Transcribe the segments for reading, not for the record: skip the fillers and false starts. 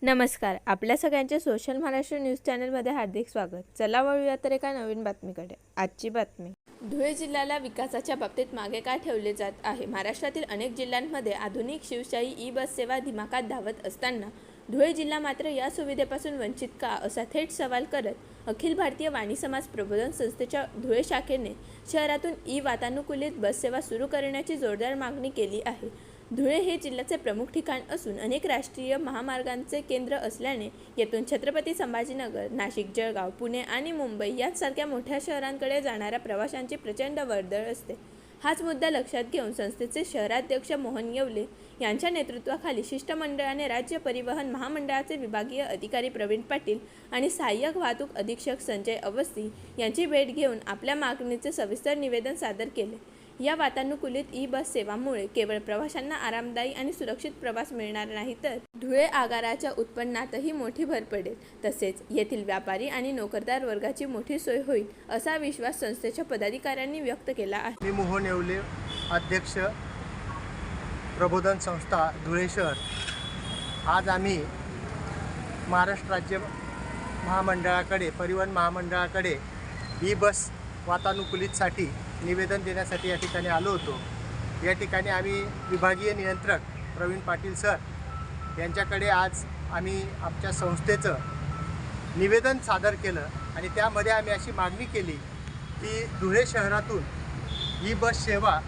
नमस्कार. आपल्या सगळ्यांचे सोशल महाराष्ट्र न्यूज चॅनलमध्ये हार्दिक स्वागत. चला वळूया तर एका नवीन बातमीकडे. आजची बातमी. धुळे जिल्ह्याला विकासाच्या बाबतीत मागे का ठेवले जात आहे? महाराष्ट्रातील अनेक जिल्ह्यांमध्ये आधुनिक शिवशाही ई बस सेवा दिमाखात धावत असताना धुळे जिल्हा मात्र या सुविधेपासून वंचित का, असा थेट सवाल करत अखिल भारतीय वाणी समाज प्रबोधन संस्थेच्या धुळे शाखेने शहरातून ई वातानुकूलित बस सेवा सुरू करण्याची जोरदार मागणी केली आहे. धुळे हे जिल्ह्याचे प्रमुख ठिकाण असून अनेक राष्ट्रीय महामार्गांचे केंद्र असल्याने येथून छत्रपती संभाजीनगर, नाशिक, जळगाव, पुणे आणि मुंबई यांसारख्या मोठ्या शहरांकडे जाणाऱ्या प्रवाशांची प्रचंड वर्दळ असते. हाच मुद्दा लक्षात घेऊन संस्थेचे शहराध्यक्ष मोहन येवले यांच्या नेतृत्वाखाली शिष्टमंडळाने राज्य परिवहन महामंडळाचे विभागीय अधिकारी प्रवीण पाटील आणि सहाय्यक वाहतूक अधीक्षक संजय अवस्थी यांची भेट घेऊन आपल्या मागणीचे सविस्तर निवेदन सादर केले. या वातानुकूलित ई बस सेवामुळे केवळ प्रवाशांना आरामदायी आणि सुरक्षित प्रवास मिळणार नाही, तर धुळे आगाराच्या उत्पन्नातही मोठी भर पडेल. तसेच येथील व्यापारी आणि नोकरदार वर्गाची मोठी सोय होईल, असा विश्वास संस्थेच्या पदाधिकाऱ्यांनी व्यक्त केला आहे. मी मोहन येवले, अध्यक्ष, प्रबोधन संस्था, धुळे शहर. आज आम्ही महाराष्ट्र राज्य महामंडळाकडे, परिवहन महामंडळाकडे ई बस वातानुकूलितसाठी निवेदन देण्यासाठी या ठिकाणी आलो होतो. या ठिकाणी आम्ही विभागीय नियंत्रक प्रवीण पाटील सर यांच्याकडे आज आम्ही आमच्या संस्थेचं निवेदन सादर केलं आणि त्यामध्ये आम्ही अशी मागणी केली की धुळे शहरातून ही बस सेवा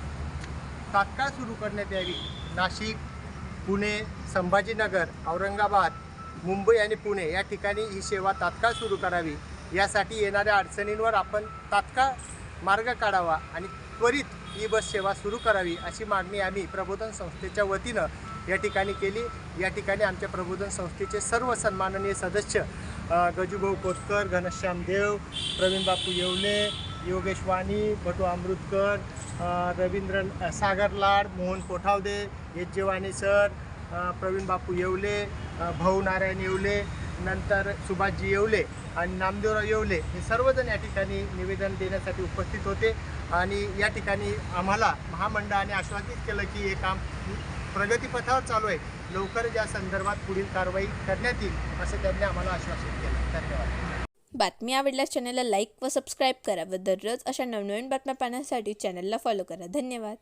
तात्काळ सुरू करण्यात यावी. नाशिक, पुणे, संभाजीनगर, औरंगाबाद, मुंबई आणि पुणे या ठिकाणी ही सेवा तात्काळ सुरू करावी. यासाठी येणाऱ्या अडचणींवर आपण तात्काळ मार्ग काढावा आणि त्वरित ही बस सेवा सुरू करावी, अशी मागणी आम्ही प्रबोधन संस्थेच्या वतीनं या ठिकाणी केली. या ठिकाणी आमच्या प्रबोधन संस्थेचे सर्व सन्माननीय सदस्य गजूभाऊ कोतकर, घनश्याम देव, प्रवीण बापू येवले, योगेश वाणी, भटू अमृतकर, रवींद्र सागर लाड, मोहन कोठावदे, एच वाणी सर, प्रवीण बापू येवले, भाऊ नारायण येवले, नंतर सुभाषजी येवले आणि नामदेवराव येवले हे सर्वजण या ठिकाणी निवेदन देण्यासाठी उपस्थित होते. आणि या ठिकाणी आम्हाला महामंडळाने आश्वासित केलं की हे काम प्रगतीपथावर चालू आहे, लवकरच या संदर्भात पुढील कारवाई करण्यात येईल, असं त्यांनी आम्हाला आश्वासित केलं. धन्यवाद. बातमी आवडल्यास चॅनलला लाईक व सबस्क्राईब करा व दररोज अशा नवनवीन बातम्या पाहण्यासाठी चॅनलला फॉलो करा. धन्यवाद.